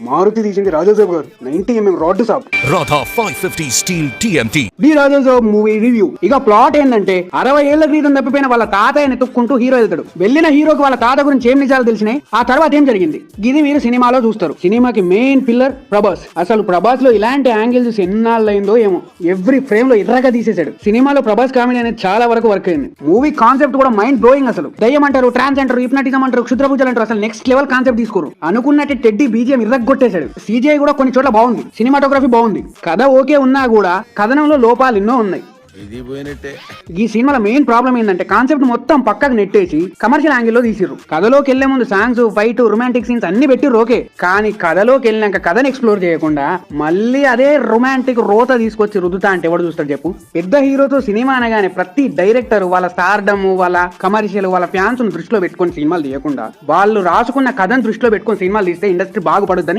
మారుతి తీసింది రాజాసాబ్ గారు 90mm rod Saab. Radha 550 Steel TMT. The Raja Saab movie review. ఇక ప్లాట్ ఏంటంటే 60 ఏళ్ల క్రితం తప్పిపోయిన వాళ్ళ తాతయ్యని ఎత్తుక్కుంటూ హీరో వెళ్తాడు. వెళ్ళిన హీరోకి వాళ్ళ తాత గురించి ఏం నిజాలు తెలిసినాయి, ఆ తర్వాత ఏం జరిగింది, ఇది మీరు సినిమాలో చూస్తారు. సినిమాకి మెయిన్ పిల్లర్ ప్రభాస్. అసలు ప్రభాస్ లో ఇలాంటి యాంగిల్స్ ఎన్నాళ్ళైందో ఏమో, ఎవ్రీ ఫ్రేమ్ లో ఎర్రగా తీసేశాడు. సినిమాలో ప్రభాస్ కామెడీ అనేది చాలా వరకు వర్క్ అయింది. మూవీ కాన్సెప్ట్ కూడా మైండ్ బ్లోయింగ్. అసలు దయ్యం అంటారు, ట్రాన్స్ అంటారు, హిప్నటిజం అంటారు, క్షుద్రభుజాలు అంటారు. అసలు నెక్స్ట్ లెవెల్ కాన్సెప్ట్ తీసుకోరు. అనుకున్నట్టు టెడ్డీ బీజిఎం ఇర్రగొట్టేశాడు. సీజీఐ కూడా కొన్ని చోట్ల బాగుంది, సినిమాటోగ్రఫీ బాగుంది. కథ ఓకే ఉన్నా కూడా కథనంలో లోపాలు ఎన్నో ఉన్నాయి. ఈ సినిమాలో మెయిన్ ప్రాబ్లం ఏంటంటే కాన్సెప్ట్ మొత్తం పక్కకు నెట్టేసి కమర్షియల్ యాంగిల్ లో తీసిర్రు. కథలోకి వెళ్లే ముందు సాంగ్స్, ఫైట్, రొమాంటిక్ సీన్స్ అన్ని పెట్టిర్రు ఓకే, కానీ కథలోకి వెళ్ళినాక కథను ఎక్స్ప్లోర్ చేయకుండా మళ్ళీ అదే రొమాంటిక్ రోత తీసుకొచ్చి రుద్దుతా అంటే ఎవడు చూస్తాడు చెప్పు. పెద్ద హీరోతో సినిమా అనగానే ప్రతి డైరెక్టర్ వాళ్ళ స్టార్డమ్, వాళ్ళ కమర్షియల్, వాళ్ళ ఫ్యాన్స్ దృష్టిలో పెట్టుకొని సినిమాలు తీయకుండా వాళ్ళు రాసుకున్న కథను దృష్టిలో పెట్టుకొని సినిమాలు తీస్తే ఇండస్ట్రీ బాగుపడుద్దని